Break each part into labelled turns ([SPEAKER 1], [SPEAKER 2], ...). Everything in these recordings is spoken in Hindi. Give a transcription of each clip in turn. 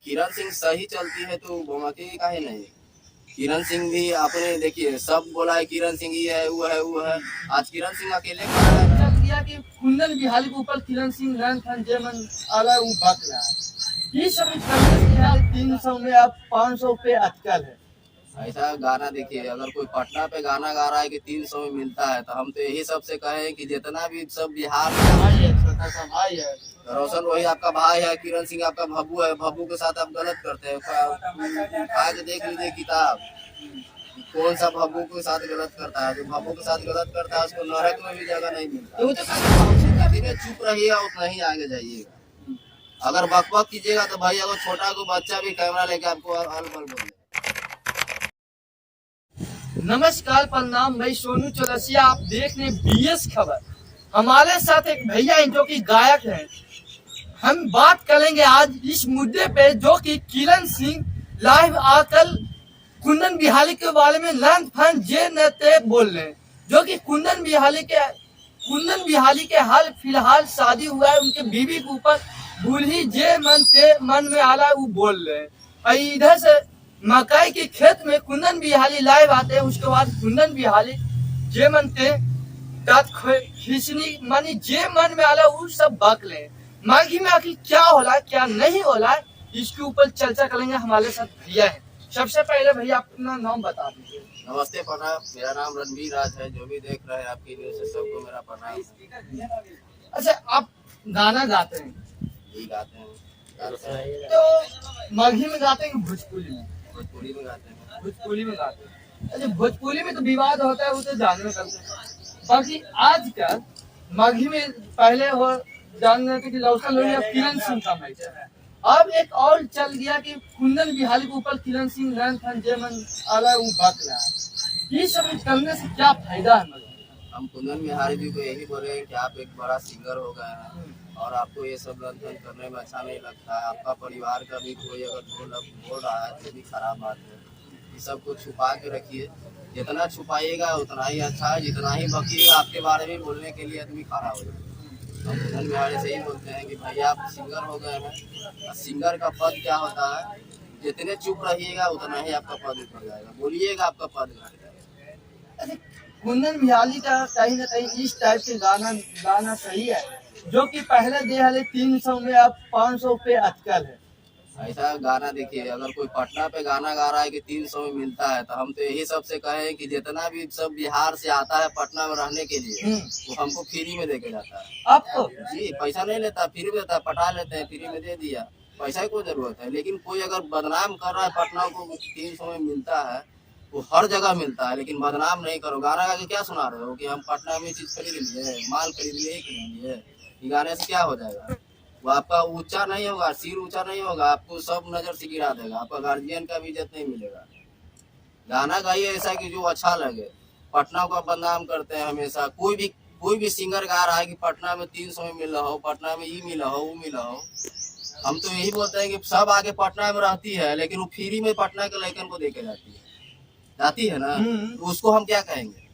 [SPEAKER 1] किरण सिंह सही चलती है तो भोमकेगी काहे नहीं। किरण सिंह भी आपने देखिए सब बोला है किरण सिंह ये है वो है वो है। आज किरण सिंह अकेले खड़ा है ना।
[SPEAKER 2] चल गया कि कुंदन बिहाली के ऊपर किरण सिंह रन फन जेमन आला वो बक रहा है। ये सब कांग्रेस के हाल 300 में अब 500 पे अटकल है।
[SPEAKER 1] ऐसा गाना देखिए, अगर कोई पटना पे गाना गा रहा है कि 300 में मिलता है तो हम तो यही सबसे कहें कि जितना भी सब बिहार में
[SPEAKER 2] भाई है, छोटा सा भाई है।
[SPEAKER 1] रोशन वही आपका भाई है, किरण सिंह आपका भब्बू है। भब्बू के साथ आप गलत करते हैं। आज देख लीजिए किताब, कौन सा भब्बू के साथ गलत करता है। जो भब्बू के साथ गलत करता है उसको नरक में भी जगह नहीं मिलता।
[SPEAKER 2] तो वो तो
[SPEAKER 1] जितने चुप रहिएगा उतना ही आगे जाइएगा। अगर बकबक कीजिएगा तो भाई अगर छोटा को बच्चा भी कैमरा लेके आपको अल बल बोले।
[SPEAKER 2] नमस्कार, प्रणाम। मैं सोनू चौरसिया, आप देख रहे बीएस खबर। हमारे साथ एक भैया हैं जो कि गायक हैं। हम बात करेंगे आज इस मुद्दे पे जो कि किरण सिंह लाइव आकर कुंदन बिहाली के बारे में लंच फन जे नते बोल रहे हैं। जो कि कुंदन बिहाली के हाल फिलहाल शादी हुआ है, उनके बीवी के ऊपर बूढ़ी जे मन में आला वो बोल रहे हैं। और इधर से मकई के खेत में कुंदन बिहाली लाइव आते हैं। उसके बाद कुंदन बिहाली जे मनते खिसनी मानी जे मन में आला वो सब बक ले। माघी में आखिर क्या होला क्या नहीं होला, इसके ऊपर चर्चा करेंगे। हमारे साथ भैया है। सबसे पहले भैया अपना नाम बता दीजिए।
[SPEAKER 1] नमस्ते प्रणाम, मेरा नाम रणवीर राज है। जो भी देख रहे हैं आपकी न्यूज से सबको मेरा प्रणाम।
[SPEAKER 2] अच्छा, आप गाना गाते हैं
[SPEAKER 1] यही गाते हैं
[SPEAKER 2] तो माघी में गाते हैं कि भोजपुरी में?
[SPEAKER 1] भोजपुरी में गाते हैं।
[SPEAKER 2] भोजपुरी में गाते हैं। अच्छा, भोजपुरी में तो विवाद होता है, वो तो जानने करते हैं। बाकी आजकल माघी में पहले हो जानने थे कि लौसा लोही अब किरण सिंह का मैच है। अब एक और चल गया कि कुंदन बिहाली के ऊपर किरण सिंह रन फन जेमन आला वो बक रहा है। ये सब करने से क्या फायदा है? मतलब
[SPEAKER 1] हम कुंदन बिहारी जी को यही बोले हैं कि आप एक बड़ा सिंगर हो गए हैं और आपको ये सब रंजन करने में अच्छा नहीं लगता है। आपका परिवार का भी कोई अगर बोल रहा है तो भी खराब बात है। ये सब को छुपा के रखिए, जितना छुपाइएगा उतना ही अच्छा है। जितना ही बकिएगा आपके बारे में बोलने के लिए आदमी खड़ा हो जाए। हम कुंदन बिहारी से ही बोलते हैं कि भैया आप सिंगर हो गए हैं। सिंगर का पद क्या होता है, जितने चुप रहिएगा उतना ही आपका पद ऊपर जाएगा, बोलिएगा आपका पद घट जाएगा।
[SPEAKER 2] अच्छा, कुंदन बिहाली का कहीं ना कहीं इस टाइप के गाना सही है जो कि पहले दे हले 300 में अब 500 पे अटकल है।
[SPEAKER 1] ऐसा गाना देखिए, अगर कोई पटना पे गाना गा रहा है कि 300 में मिलता है तो हम तो यही सबसे कहें कि जितना भी सब बिहार से आता है पटना में रहने के लिए वो हमको फ्री में दे के जाता है।
[SPEAKER 2] आपको
[SPEAKER 1] जी पैसा नहीं लेता, फ्री में देता है। पटा लेते हैं, फ्री में दे दिया, पैसा की कोई जरूरत है। लेकिन कोई अगर बदनाम कर रहा है पटना को 300 में मिलता है, वो हर जगह मिलता है, लेकिन बदनाम नहीं करो। गाना गा के क्या सुना रहे हो कि हम पटना में चीज खरीद लिए, माल खरीद लिए कि नहीं लिए। ये गाने से क्या हो जाएगा? वो आपका ऊंचा नहीं होगा, सिर ऊंचा नहीं होगा, आपको सब नजर से गिरा देगा, आपका गार्जियन का भी इज्जत नहीं मिलेगा। गाना गाइए ऐसा कि जो अच्छा लगे। पटना को बदनाम करते हैं हमेशा। कोई भी सिंगर गा रहा है कि पटना में 300 में मिल रहा हो, पटना में ये मिला हो वो मिला हो। हम तो यही बोलते हैं कि सब आगे पटना में रहती है लेकिन वो फ्री में पटना के लड़कन को देके जाती है ना, तो उसको हम क्या कहेंगे?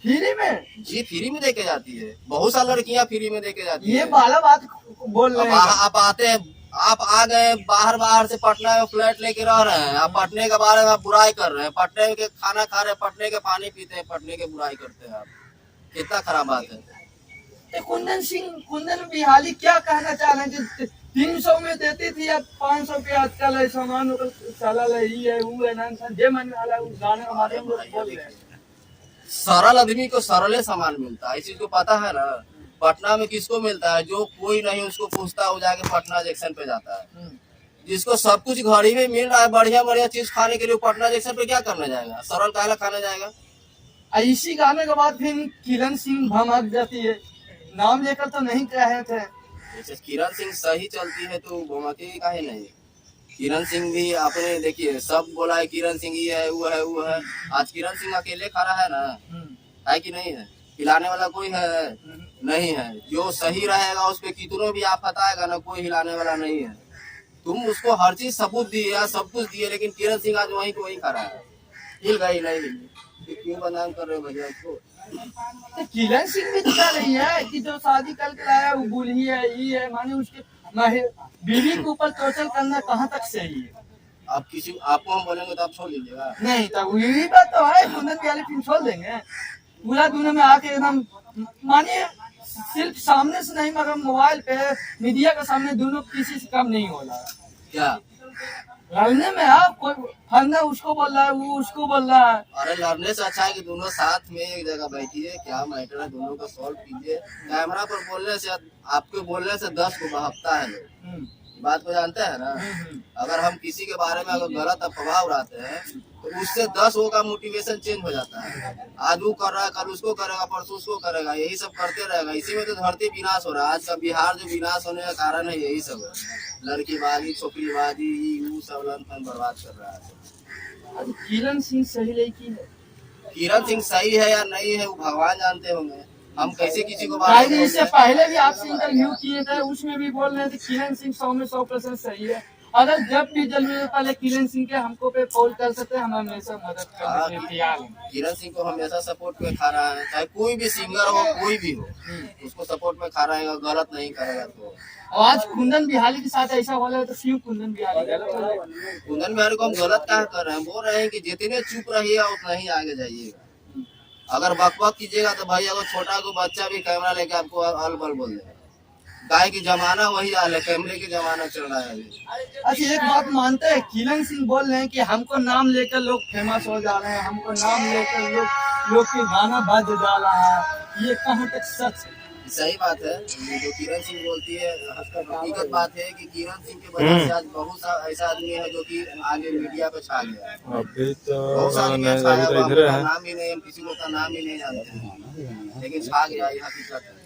[SPEAKER 2] फ्री में?
[SPEAKER 1] जी फ्री में देके जाती है, बहुत सारी लड़कियां फ्री में देके जाती
[SPEAKER 2] ये
[SPEAKER 1] है।
[SPEAKER 2] बाला बात बोल रहे हैं।
[SPEAKER 1] आप आते हैं, आप आ गए बाहर से पटना में फ्लैट लेके रह रहे हैं, आप पटने के बारे में बुराई कर रहे हैं, पटने के खाना खा रहे हैं, पटने के पानी पीते हैं, पटने के बुराई करते हैं। आप कितना खराब बात है।
[SPEAKER 2] तो कुंदन बिहाली क्या कहना चाह रहे हैं कि 300 में देती थी, अब 500 पे आजकल है सामान चला रही है वो है ना जे मन में आला उस गाने हमारे बोल रहे हैं।
[SPEAKER 1] सरल आदमी को सरले सामान मिलता है, इस चीज को पता है ना। पटना में किसको मिलता है? जो कोई नहीं उसको पूछता हो जाके पटना जंक्शन पे जाता है। जिसको सब कुछ घर ही में मिल रहा है, बढ़िया बढ़िया चीज खाने के लिए, पटना जंक्शन पे क्या करने जाएगा? सरल काला खाने जाएगा।
[SPEAKER 2] इसी गाने के बाद फिर किरण सिंह भमक जाती है। नाम लेकर तो नहीं कहे थे।
[SPEAKER 1] जैसे किरण सिंह सही चलती है तो भोमकेगी काहे नहीं। किरण सिंह भी आपने देखिए सब बोला है किरण सिंह ये है वो है वो है। आज किरण सिंह अकेले खड़ा है ना, है कि नहीं है? हिलाने वाला कोई है? नहीं है। जो सही रहेगा उस पे कितनों भी आफत आएगा ना, कोई हिलाने वाला नहीं है। तुम उसको हर चीज सबूत दिए, सब कुछ दिए, लेकिन किरण सिंह आज वहीं को वहीं खड़ा है। हिल गई नहीं हिली, क्यों बदनाम कर रहे हो भैया उसको?
[SPEAKER 2] तो किरण सिंह भी दिखा रही है कि जो शादी करके लाया वो बूढ़ी है, ये है, माने उसके बीवी के ऊपर टोर्चर करना कहाँ तक सही है?
[SPEAKER 1] आप किसी आपको हम बोलेंगे तो आप छोड़ लीजिएगा।
[SPEAKER 2] नहीं तो यही बात तो है, कुंदन बिहारी फिल्म छोड़ देंगे पूरा दुनिया में आके एकदम, मानिए सिर्फ सामने से नहीं मगर मोबाइल पे मीडिया के सामने दोनों किसी से कम नहीं हो रहा है।
[SPEAKER 1] क्या
[SPEAKER 2] लड़ने में आप कोई फंदा उसको बोल रहा है, वो उसको बोल रहा है।
[SPEAKER 1] अरे लड़ने से अच्छा है कि दोनों साथ में एक जगह बैठिए, क्या मैटर है दोनों का सॉल्व कीजिए। कैमरा पर बोलने से, आपके बोलने से 10 को बहकता है लोग, बात को जानते हैं ना। अगर हम किसी के बारे में अगर गलत अफवाह उड़ाते हैं तो उससे 10 का मोटिवेशन चेंज हो जाता है। आज वो कर रहा है, कल उसको करेगा, परसों उसको करेगा, यही सब करते रहेगा। इसी में तो धरती विनाश हो रहा है। आज का बिहार जो विनाश होने का कारण है यही सब है, लड़कीबाजी, छोकरीबाजी, वो सब लन बर्बाद कर रहा है।
[SPEAKER 2] किरण सिंह सही लड़की है?
[SPEAKER 1] किरण सिंह सही है या नहीं है वो भगवान जानते होंगे, हम कैसे किसी को बात
[SPEAKER 2] शायद इससे पहले भी आपसे इंटरव्यू किए थे, उसमें भी बोल रहे थे किरण सिंह 100 में 100% सही है। अगर जब भी जरूरत पहले किरण सिंह के हमको पे कॉल कर सकते हैं, हम हमेशा मदद करने के लिए तैयार हैं।
[SPEAKER 1] किरण सिंह को हमेशा सपोर्ट में खा रहा है, चाहे कोई भी सिंगर हो, कोई भी हो, उसको सपोर्ट में खा रहेगा, गलत नहीं करेगा। तो
[SPEAKER 2] आज कुंदन बिहारी के साथ ऐसा हो रहा है तो क्यों कुंदन बिहारी गलत हो रहा है?
[SPEAKER 1] कुंदन बिहारी को हम गलत क्या कर रहे हैं, बोल रहे हैं कि जितने चुप रहिएगा उतना ही आगे जाइएगा। अगर बकबक कीजिएगा तो भाई अगर छोटा को बच्चा भी कैमरा लेके आपको अल बल बोल देगा। गाय की जमाना वही हाल है, कैमरे की जमाना चल रहा है अभी।
[SPEAKER 2] अच्छा एक बात मानते हैं, किरण सिंह बोल रहे हैं कि हमको नाम लेकर लोग फेमस हो जा रहे हैं, हमको नाम लेकर लोग के गाना बज जा रहा है, ये कहाँ तक सच है?
[SPEAKER 1] सही बात है जो किरण सिंह बोलती है, हकीकत बात है कि किरण सिंह के वजह से आज बहुत सा ऐसा आदमी है जो कि आगे मीडिया पे छा गया है।
[SPEAKER 3] अभी तो
[SPEAKER 1] बहुत सा आदमी छाया हुआ,
[SPEAKER 3] इधर है।
[SPEAKER 1] नाम ही नहीं, हम किसी को का नाम ही नहीं जानते हैं, लेकिन छा गया, ये हकीकत है।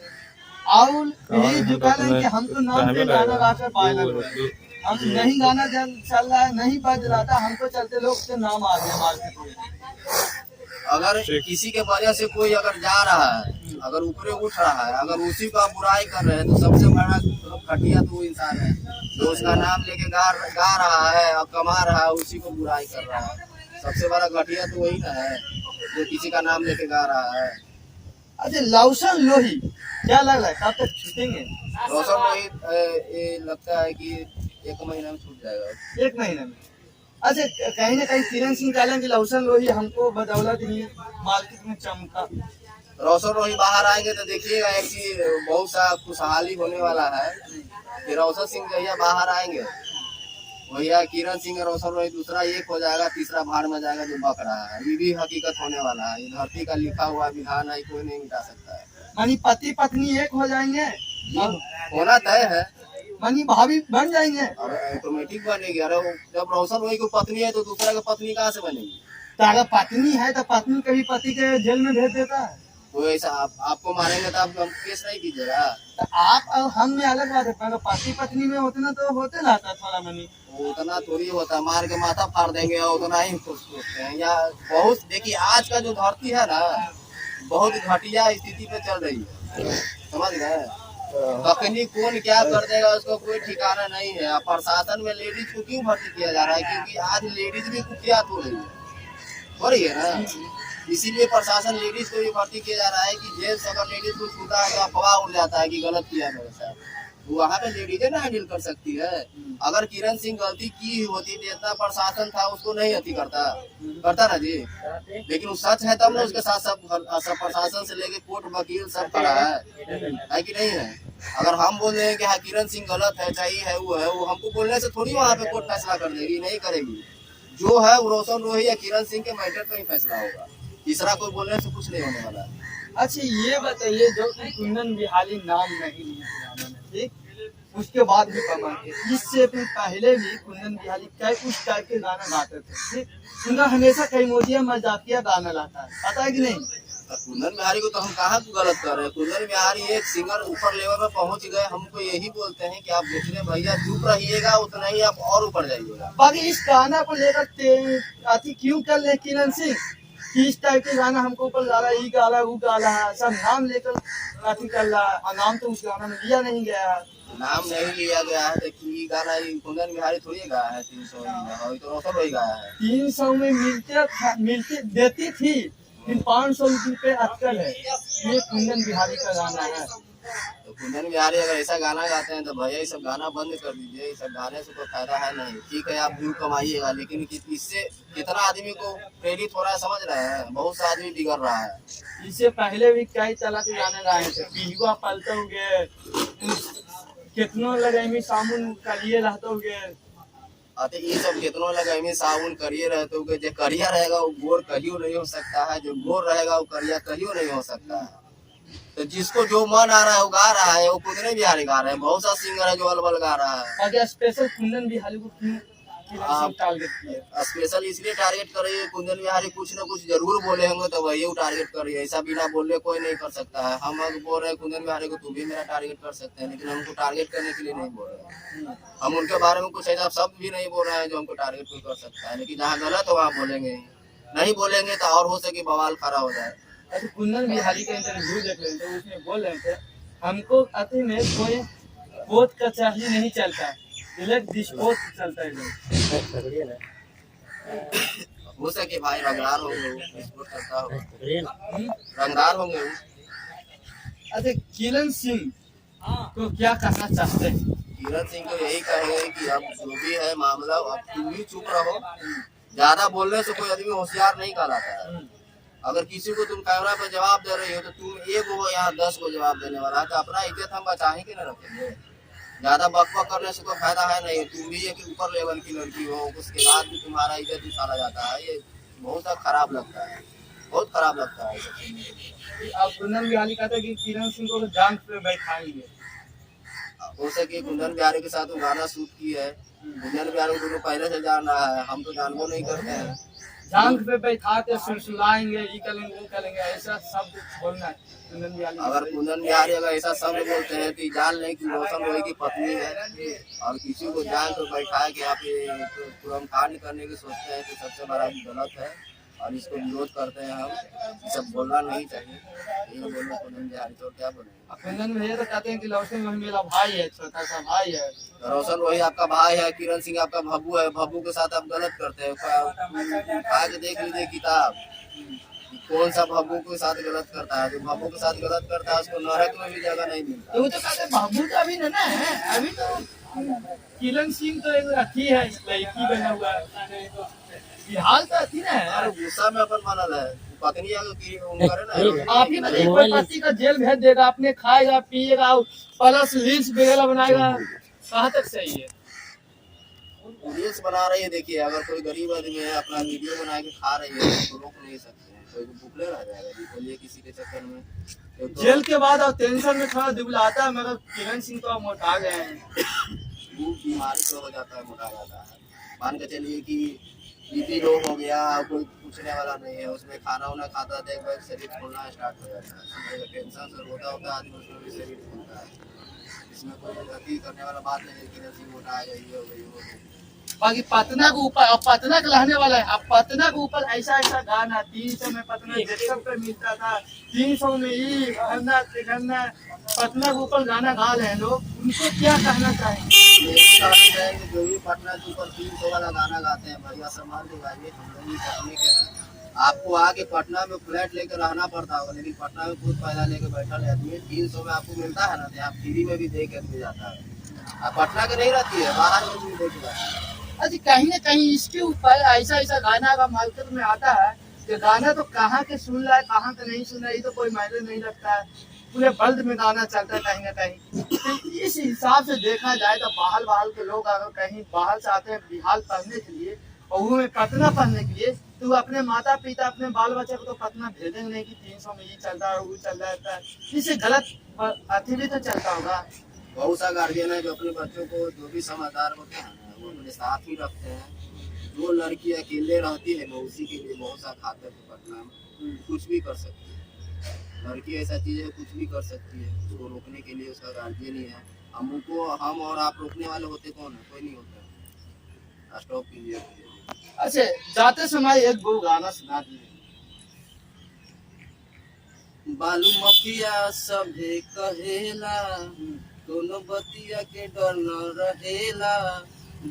[SPEAKER 2] और यही जो कह रहे हैं कि हमको नाम पे गाना गाकर वायरल हुए, हम नहीं गाना चल रहा है, नहीं बज रहा था, हमको चलते लोग से नाम आ गया मार्केट में।
[SPEAKER 1] अगर किसी के वजह से कोई अगर जा रहा है, अगर ऊपरे उठ रहा है, अगर उसी का बुराई कर रहे हैं तो सबसे बड़ा घटिया तो वो इंसान है जो उसका नाम लेके गा रहा है और कमा रहा है, उसी को बुराई कर रहा है। सबसे बड़ा घटिया तो वही ना है जो किसी का नाम लेके गा रहा है।
[SPEAKER 2] अच्छा लौसन लोही क्या लग रहा है, कब तक छूटेंगे?
[SPEAKER 1] रोशन रोहित ये लगता है कि 1 महीना में छूट जाएगा।
[SPEAKER 2] 1 महीने में? अच्छा कहीं ना कहीं किरण सिंह कह रहे हैं कि लौसन लोही हमको बदौलत ही मार्केट में चमका।
[SPEAKER 1] रोशन रोहित बाहर आएंगे तो देखिएगा एक चीज बहुत सा खुशहाली होने वाला है कि रोशन सिंह जहिया बाहर आएंगे भैया किरण सिंह और रोशन रोहित दूसरा एक हो जाएगा, तीसरा भाड़ में जाएगा जो बक रहा है। ये भी हकीकत होने वाला है, धरती का लिखा हुआ विधान है, कोई नहीं मिटा सकता है।
[SPEAKER 2] मानी पति पत्नी एक हो जाएंगे,
[SPEAKER 1] होना तय है,
[SPEAKER 2] मानी भाभी बन जाएंगे,
[SPEAKER 1] ऑटोमेटिक बनेगी। अरे जब रोशन रोहित की पत्नी है तो दूसरा की पत्नी कहाँ से बनेगी?
[SPEAKER 2] तो अगर पत्नी है तो पत्नी कभी पति के जेल में भेज देता है।
[SPEAKER 1] कोई ऐसा आपको मारेंगे तो आप केस नहीं कीजिएगा।
[SPEAKER 2] तो आप और हम में अलग बात है, पर पति पत्नी में उतना तो होते रहता है थोड़ा मनी।
[SPEAKER 1] उतना थोड़ी होता है, मार के माथा फाड़ देंगे और उतना ही खुश सोचते हैं। या बहुत देखिए आज का जो धरती है ना बहुत घटिया स्थिति पे चल रही है, समझ गए? कखनी कौन क्या कर देगा उसको कोई ठिकाना नहीं है। प्रशासन में लेडीज को क्यों भर्ती किया जा रहा है? क्योंकि आज लेडीज भी कुख्यात हो रही है ना, इसीलिए प्रशासन लेडीज को भी भर्ती किया जा रहा है कि जेल से अगर लेडीज को छूटा है तो अफवाह उड़ जाता है कि गलत किया मेरे साथ, वहाँ पे लेडीजें ना हैंडल कर सकती है। अगर किरण सिंह गलती की होती तो इतना प्रशासन था उसको नहीं अति करता ना जी। लेकिन वो सच है तब ना उसके साथ सब प्रशासन से लेके कोर्ट वकील सब खड़ा है कि नहीं है? अगर हम बोल रहे हैं कि हाँ किरण सिंह गलत है, सही है, वो हमको बोलने से थोड़ी वहाँ पे कोर्ट फैसला कर देगी, नहीं करेगी। जो है वो रोशन रोही या किरण सिंह के मैटर पे ही फैसला होगा, तीसरा कोई बोलने से कुछ नहीं होने वाला है।
[SPEAKER 2] अच्छा ये बताइए जो कि कुंदन बिहारी नाम नहीं लिया ठीक, उसके बाद भी कमाते, इससे पहले भी कुंदन बिहारी कई कुछ टाइप के गाना गाते थे ठीक, उनका हमेशा कई मोदिया मजाकिया गाना लाता है, पता है कि नहीं?
[SPEAKER 1] कुंदन बिहारी को तो हम कहाँ गलत कर रहे हैं? कुंदन बिहारी एक सिंगर ऊपर लेवल में पहुंच गए, हमको यही बोलते हैं कि आप जितने भैया चुप रहिएगा उतना ही आप और ऊपर जाइएगा।
[SPEAKER 2] बाकी इस गाना को लेकर अति क्यों कर ले किरण सिंह, इस टाइप के गाना हमको ऊपर ला रहा है, ये गाला वो गाला है, सब नाम लेकर अति कर रहा है, और नाम तो उस गाना में लिया नहीं गया है।
[SPEAKER 1] नाम नहीं लिया गया है तो ये गाना कुंदन बिहारी थोड़ी गाया है, 300 में तो रोशन रोही गाया है।
[SPEAKER 2] 300 में मिलते देती थी, फिर 500 रुपये अटकल है, ये कुंदन बिहारी का गाना है।
[SPEAKER 1] तो कुंदन बिहारी अगर ऐसा गाना गाते हैं तो भैया ये सब गाना बंद कर दीजिए। ये सब गाने से कोई फायदा है नहीं। ठीक है आप व्यू कमाइएगा, लेकिन इससे कितना आदमी को प्रेरित हो रहा है समझ रहे हैं। बहुत सा आदमी बिगड़ रहा है।
[SPEAKER 2] इससे पहले भी कई तरह के गाने गाए थे, पिहुआ पलटोगे, कितनों लगाई साबुन करिए रहतोगे।
[SPEAKER 1] अतः ये सब कितनों लगाई साबुन करिए रहते हो, जो करिया रहेगा वो गोर कहियो नहीं हो सकता है, जो गोर रहेगा वो करिया कहियो नहीं हो सकता है। तो जिसको जो मन आ रहा है वो गा रहा है। वो कुंदन बिहारी गा रहे हैं, बहुत सा सिंगर है जो अलबल गा रहा है।
[SPEAKER 2] अगर स्पेशल कुंदन बिहारी को क्यों टारगेट किया?
[SPEAKER 1] स्पेशल इसलिए टारगेट कर रही है, कुंदन बिहारी कुछ न कुछ जरूर बोले होंगे तो वही टारगेट कर रही है। ऐसा बिना बोले कोई नहीं कर सकता है। हम अगर बोल रहे हैं कुंदन बिहारी को, तू भी मेरा टारगेट कर सकते हैं, लेकिन हमको टारगेट करने के लिए नहीं बोल रहे हैं। हम उनके बारे में कुछ ऐसा शब्द भी नहीं बोल रहे हैं जो हमको टारगेट कोई कर सकता है। लेकिन जहाँ गलत हो वहाँ बोलेंगे, नहीं बोलेंगे तो और हो सके बवाल खड़ा हो जाए।
[SPEAKER 2] अच्छा, कुंदन बिहारी का इंटरव्यू देख रहे थे, उसमें बोल रहे थे हमको अति में कोई वोट कचहरी नहीं चलता, इलेक्ट डिस्पोज चलता है।
[SPEAKER 1] हो सके भाई रंगदार होंगे, विस्फोट करता हो, रंगदार होंगे।
[SPEAKER 2] अच्छा, किरण सिंह को क्या कहना चाहते हैं?
[SPEAKER 1] किरण सिंह को यही कहेंगे कि अब जो भी है मामला, अब तुम भी चुप रहो। ज्यादा बोलने से कोई आदमी होशियार नहीं कहलाता है। अगर किसी को तुम कैमरा पे जवाब दे रही हो तो तुम एक हो यहाँ 10 को जवाब देने वाला है, तो अपना इज्जत हम बचाएं कि नहीं रखेंगे। ज्यादा बकबक करने से कोई फायदा है नहीं। तुम भी एक ऊपर लेवल की लड़की हो, उसके बाद भी तुम्हारा इज्जत उछाला जाता है। ये बहुत खराब लगता है, बहुत खराब लगता है।
[SPEAKER 2] अब कुंदन बिहारी कहते हैं कि किरण सिंह को जांच पे बैठाएंगे।
[SPEAKER 1] हो सके कुंदन बिहारी के साथ वो गाना शूट की है। कुंदन बिहारी को पहले से जान रहा है, हम तो जानबो नहीं करते हैं।
[SPEAKER 2] जांच पे बैठा के सुलझाएंगे, ये करेंगे वो करेंगे, ऐसा शब्द बोलना है कुंदन बिहारी।
[SPEAKER 1] अगर कुंदन बिहारी अगर ऐसा शब्द बोलते हैं तो जान लें कि रोशन रोही की पत्नी है, और किसी को जान तो बैठा के आप तुरंत कांड करने की सोचते हैं तो सबसे बड़ा गलत है, और इसको विरोध करते हैं हम। ये सब बोलना नहीं चाहिए। ये बोलना कुंदन बिहारी तो क्या बोलेंगे।
[SPEAKER 2] कुंदन भैया तो कहते हैं कि रोशन रोही मेरा भाई है, छोटा सा भाई है।
[SPEAKER 1] रोशन रोही आपका भाई है, किरण सिंह आपका भब्बू है। भब्बू के साथ आप गलत करते हैं। उठा के देख लीजिए किताब, कौन सा भब्बू के साथ गलत करता है। जो भब्बू के साथ गलत करता है उसको नरक में भी जगह नहीं मिलता।
[SPEAKER 2] तो वो तो कहते हैं भब्बू तो अभी ना है, अभी तो किरण सिंह तो एक अथी है, लड़की बना हुआ है। बिहार का अथी ना है।
[SPEAKER 1] अरे गुस्सा में अपन मानल है, पत्नी अगर की करे ना।
[SPEAKER 2] आप ही बताइए, कोई पति का जेल भेज देगा, आपने खाएगा पिएगा प्लस रील्स वगैरह बनाएगा, कहाँ तक सही है?
[SPEAKER 1] रील्स बना रही है, देखिए अगर कोई गरीब आदमी है अपना वीडियो बना के खा रही है तो रोक नहीं सकते हैं। कोई भूखले रह जाएगा जी, बोलिए किसी के चक्कर में। तो
[SPEAKER 2] जेल के बाद अब टेंशन में थोड़ा दुबलाता है, मगर किरण सिंह तो मोटा गए हैं।
[SPEAKER 1] वो बीमारी से हो जाता है, मोटा जाता है। मान के चलिए कि बीपी लो हो गया, कोई पूछने वाला नहीं है। उसमें खाना वाना खाता है, एक बार शरीर फूलना स्टार्ट हो जाता है। टेंशन से होता होता आदमी उसमें भी शरीर फूलता है। इसमें कोई गलती करने वाला बात नहीं है कि नसीब मोटा आ गई हो गई।
[SPEAKER 2] बाकी पटना के ऊपर, अब पटना के रहने वाला है। अब पटना के ऊपर ऐसा ऐसा गाना 300 में पटना जंक्शन पे मिलता था, 300 में ही घरना पटना के ऊपर गाना गा रहे हैं लोग। उनको क्या कहना चाहेंगे?
[SPEAKER 1] जो भी पटना के ऊपर 300 वाला गाना गाते हैं भैया सम्मान से गाइए। हम लोग भी पटने के हैं। आपको आके पटना में फ्लैट लेकर रहना पड़ता होगा, लेकिन पटना में खुद पैदा लेके बैठा आदमी 300 में आपको मिलता है ना, तो आप फ्री में भी दे के मिल जाता है। आप पटना के नहीं रहती है, बाहर में भी देख जाता है।
[SPEAKER 2] अरे कहीं न कहीं इसके ऊपर ऐसा ऐसा गाना का मार्केट में आता है कि गाना तो कहाँ के सुन रहा है कहाँ के नहीं सुन रहा है, ये तो कोई मायने नहीं रखता है। पूरे वर्ल्ड में गाना चलता है कहीं न कहीं। तो इस हिसाब से देखा जाए तो बाहर के लोग अगर कहीं बाहर से आते हैं बिहार पढ़ने के लिए, और वो में पटना पढ़ने के लिए, तो वो अपने माता पिता अपने बाल बच्चे को तो पटना भेजेंगे नहीं कि 300 में ये चल रहा है वो चल रहा है। इससे गलत अथी भी तो चलता होगा।
[SPEAKER 1] बहुत सा गार्जियन है जो अपने बच्चों को, जो भी समझदार होते हैं वो अपने साथ ही रखते हैं। जो लड़की अकेले रहती है वो उसी के लिए बहुत सा खाते हैं। पटना में कुछ भी कर सकती है लड़की, ऐसा चीज है कुछ भी कर सकती है। उसको रोकने के लिए उसका गार्जियन ही है। हम और आप रोकने वाले होते कौन है? कोई नहीं होता। स्टॉप कीजिए।
[SPEAKER 2] अच्छा, जाते समय एक दो गाना सुना दिए।
[SPEAKER 1] बालू मफिया सभे कहेला, दोनों बतिया के डर न रहेला।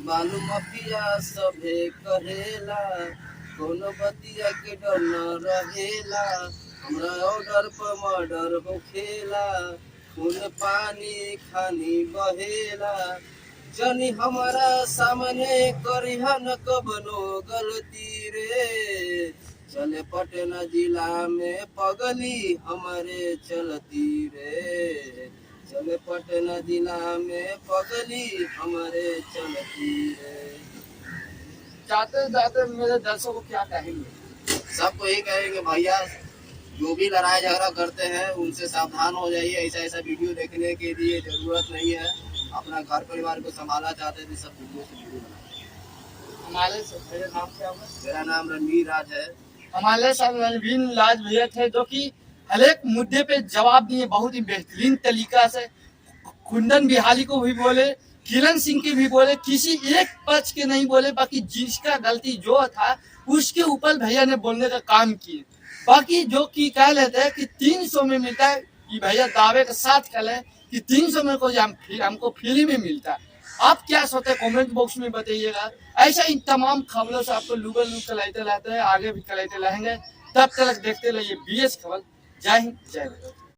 [SPEAKER 1] बालू मफिया सभे कहेला, दोनों बतिया के डर न रहेला। हमरा ऑर्डर पर मर्डर होखेला, खून पानी खानी बहेला जनी हमारा सामने करिहन कबनो गलती रे चले पटना जिला में पगली हमारे चलती रे चले पटना जिला में पगली हमारे चलती रे।
[SPEAKER 2] जाते जाते मेरे दर्शकों को क्या कहेंगे?
[SPEAKER 1] सबको यही कहेंगे भैया जो भी लड़ाई झगड़ा करते हैं उनसे सावधान हो जाइए। ऐसा ऐसा वीडियो देखने के लिए जरूरत नहीं है। अपना घर परिवार को संभालना चाहते हैं तो सब वीडियो से वीडियो बनाए।
[SPEAKER 2] हमारे मेरा नाम क्या होगा?
[SPEAKER 1] मेरा नाम रणवीर राज है।
[SPEAKER 2] हमारे साथ रणवीर राज भैया थे जो कि हर एक मुद्दे पे जवाब दिए बहुत ही बेहतरीन तरीका से। कुंदन बिहारी को भी बोले, किरण सिंह के भी बोले, किसी एक पक्ष के नहीं बोले, बाकी जिसका गलती जो था उसके ऊपर भैया ने बोलने का काम किए। बाकी जो कि कह लेते हैं कि 300 में मिलता है, ये भैया दावे के साथ कह रहे कि 300 में कोई हमको फ्री में मिलता है। आप क्या सोचते हैं कमेंट बॉक्स में बताइएगा। ऐसा इन तमाम खबरों से आपको लूबल लूब कराते रहते हैं, आगे भी कराते रहेंगे। तब तक देखते रहिए BS खबर। जय हिंद, जय भारत।